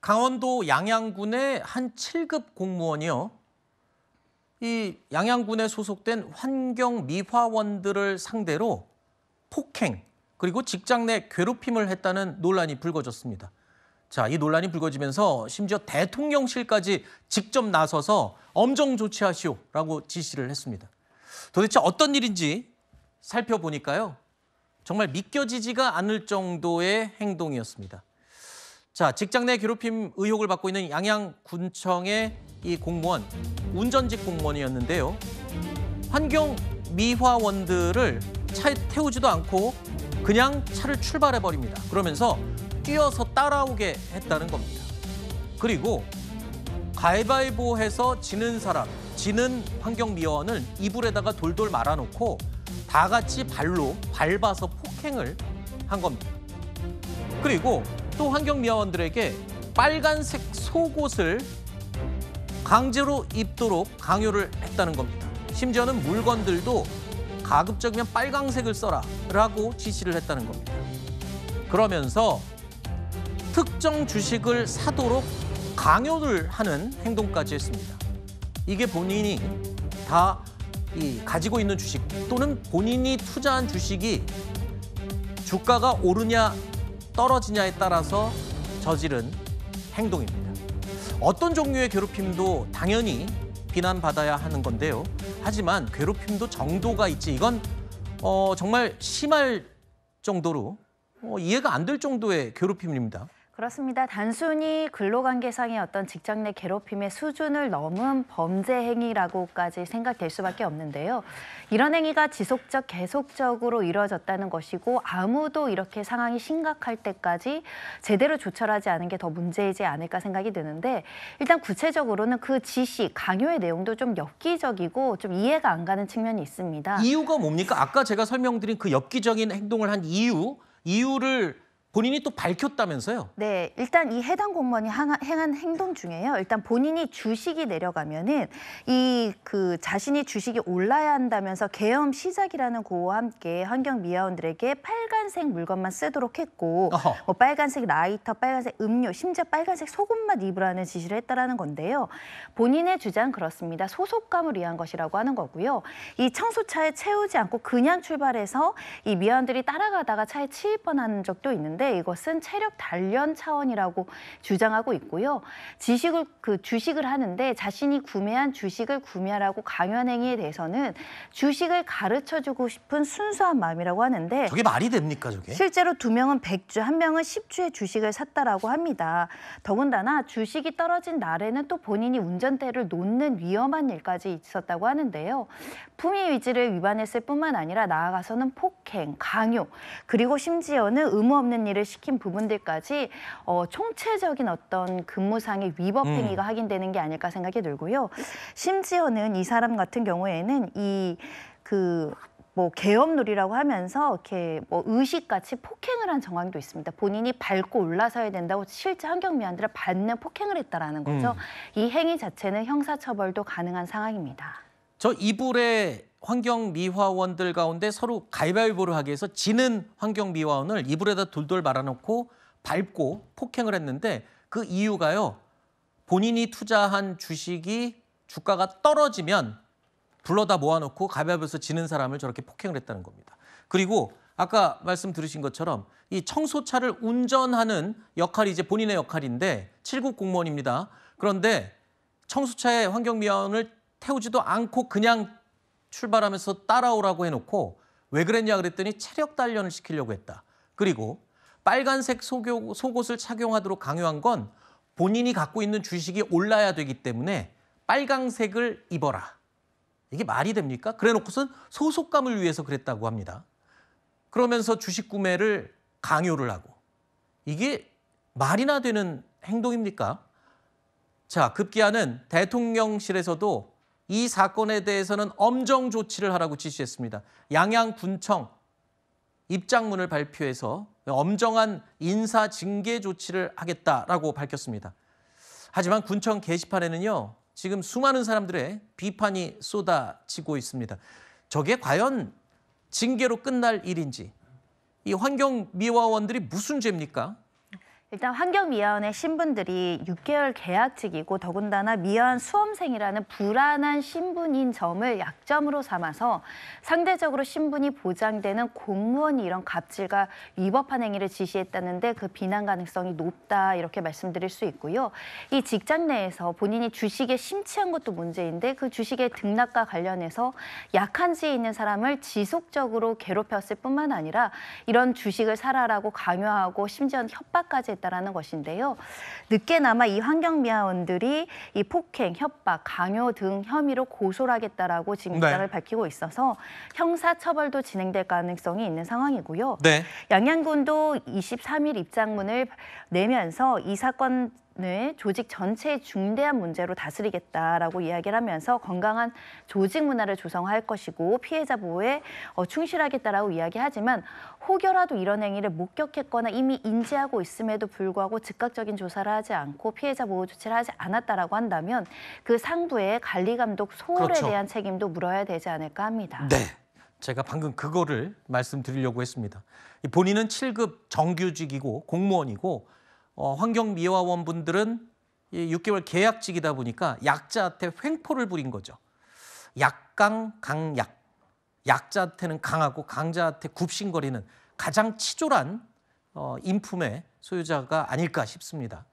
강원도 양양군의 한 7급 공무원이요. 이 양양군에 소속된 환경미화원들을 상대로 폭행 그리고 직장 내 괴롭힘을 했다는 논란이 불거졌습니다. 자, 이 논란이 불거지면서 심지어 대통령실까지 직접 나서서 엄정 조치하시오라고 지시를 했습니다. 도대체 어떤 일인지 살펴보니까요. 정말 믿겨지지가 않을 정도의 행동이었습니다. 자, 직장 내 괴롭힘 의혹을 받고 있는 양양군청의 이 공무원, 운전직 공무원이었는데요. 환경미화원들을 차에 태우지도 않고 그냥 차를 출발해버립니다. 그러면서 뛰어서 따라오게 했다는 겁니다. 그리고 가위바위보해서 지는 사람, 지는 환경미화원을 이불에다가 돌돌 말아놓고 다 같이 발로 밟아서 폭행을 한 겁니다. 그리고 또 환경미화원들에게 빨간색 속옷을 강제로 입도록 강요를 했다는 겁니다. 심지어는 물건들도 가급적이면 빨강색을 써라라고 지시를 했다는 겁니다. 그러면서 특정 주식을 사도록 강요를 하는 행동까지 했습니다. 이게 본인이 다 가지고 있는 주식 또는 본인이 투자한 주식이 주가가 오르냐 떨어지냐에 따라서 저지른 행동입니다. 어떤 종류의 괴롭힘도 당연히 비난받아야 하는 건데요. 하지만 괴롭힘도 정도가 있지 이건 정말 심할 정도로 이해가 안 될 정도의 괴롭힘입니다. 그렇습니다. 단순히 근로관계상의 어떤 직장 내 괴롭힘의 수준을 넘은 범죄 행위라고까지 생각될 수밖에 없는데요. 이런 행위가 지속적, 계속적으로 이루어졌다는 것이고 아무도 이렇게 상황이 심각할 때까지 제대로 조처를 하지 않은 게 더 문제이지 않을까 생각이 드는데 일단 구체적으로는 그 지시, 강요의 내용도 좀 엽기적이고 좀 이해가 안 가는 측면이 있습니다. 이유가 뭡니까? 아까 제가 설명드린 그 엽기적인 행동을 한 이유를 본인이 또 밝혔다면서요? 네, 일단 이 해당 공무원이 행한 행동 중에요. 일단 본인이 주식이 내려가면은 자신이 주식이 올라야 한다면서 계엄 시작이라는 구호와 함께 환경미화원들에게 빨간색 물건만 쓰도록 했고, 뭐 빨간색 라이터, 빨간색 음료, 심지어 빨간색 속옷만 입으라는 지시를 했다라는 건데요. 본인의 주장은 그렇습니다. 소속감을 위한 것이라고 하는 거고요. 이 청소차에 채우지 않고 그냥 출발해서 이 미화원들이 따라가다가 차에 치일 뻔한 적도 있는데. 이것은 체력 단련 차원이라고 주장하고 있고요. 주식을 하는데 자신이 구매한 주식을 구매하라고 강요한 행위에 대해서는 주식을 가르쳐주고 싶은 순수한 마음이라고 하는데 저게 말이 됩니까, 저게? 실제로 2명은 100주, 1명은 10주의 주식을 샀다라고 합니다. 더군다나 주식이 떨어진 날에는 또 본인이 운전대를 놓는 위험한 일까지 있었다고 하는데요. 품위 위지를 위반했을 뿐만 아니라 나아가서는 폭행, 강요, 그리고 심지어는 의무 없는 일을 시킨 부분들까지 총체적인 어떤 근무상의 위법 행위가 확인되는 게 아닐까 생각이 들고요. 심지어는 이 사람 같은 경우에는 계엄놀이라고 하면서 이렇게 의식같이 폭행을 한 정황도 있습니다. 본인이 밟고 올라서야 된다고 실제 환경미화원들을 밟는 폭행을 했다라는 거죠. 이 행위 자체는 형사처벌도 가능한 상황입니다. 저 이불에 환경미화원들 가운데 서로 가위바위보를 하기 위해서 지는 환경미화원을 이불에다 돌돌 말아놓고 밟고 폭행을 했는데 그 이유가요. 본인이 투자한 주식이 주가가 떨어지면 불러다 모아놓고 가위바위보에서 지는 사람을 저렇게 폭행을 했다는 겁니다. 그리고 아까 말씀 들으신 것처럼 이 청소차를 운전하는 역할이 이제 본인의 역할인데 7급 공무원입니다. 그런데 청소차에 환경미화원을 태우지도 않고 그냥 출발하면서 따라오라고 해놓고 왜 그랬냐 그랬더니 체력 단련을 시키려고 했다. 그리고 빨간색 속옷을 착용하도록 강요한 건 본인이 갖고 있는 주식이 올라야 되기 때문에 빨강색을 입어라. 이게 말이 됩니까? 그래놓고선 소속감을 위해서 그랬다고 합니다. 그러면서 주식 구매를 강요를 하고. 이게 말이나 되는 행동입니까? 자, 급기야는 대통령실에서도 이 사건에 대해서는 엄정 조치를 하라고 지시했습니다. 양양군청 입장문을 발표해서 엄정한 인사 징계 조치를 하겠다라고 밝혔습니다. 하지만 군청 게시판에는요. 지금 수많은 사람들의 비판이 쏟아지고 있습니다. 저게 과연 징계로 끝날 일인지. 이 환경미화원들이 무슨 죄입니까? 일단 환경미화원의 신분들이 6개월 계약직이고 더군다나 미화원 수험생이라는 불안한 신분인 점을 약점으로 삼아서 상대적으로 신분이 보장되는 공무원이 이런 갑질과 위법한 행위를 지시했다는데 그 비난 가능성이 높다 이렇게 말씀드릴 수 있고요. 이 직장 내에서 본인이 주식에 심취한 것도 문제인데 그 주식의 등락과 관련해서 약한 지에 있는 사람을 지속적으로 괴롭혔을 뿐만 아니라 이런 주식을 사라라고 강요하고 심지어 협박까지 했다라는 것인데요. 늦게나마 이 환경미화원들이 이 폭행, 협박, 강요 등 혐의로 고소를 하겠다라고 지금 입장을 밝히고 있어서 형사처벌도 진행될 가능성이 있는 상황이고요. 네. 양양군도 23일 입장문을 내면서 이 사건 조직 전체의 중대한 문제로 다스리겠다라고 이야기를 하면서 건강한 조직 문화를 조성할 것이고 피해자 보호에 충실하겠다라고 이야기하지만 혹여라도 이런 행위를 목격했거나 이미 인지하고 있음에도 불구하고 즉각적인 조사를 하지 않고 피해자 보호 조치를 하지 않았다라고 한다면 그 상부의 관리감독 소홀에 그렇죠. 대한 책임도 물어야 되지 않을까 합니다. 네. 제가 방금 그거를 말씀드리려고 했습니다. 본인은 7급 정규직이고 공무원이고 환경미화원분들은 6개월 계약직이다 보니까 약자한테 횡포를 부린 거죠. 약강 강약. 약자한테는 강하고 강자한테 굽신거리는 가장 치졸한 인품의 소유자가 아닐까 싶습니다.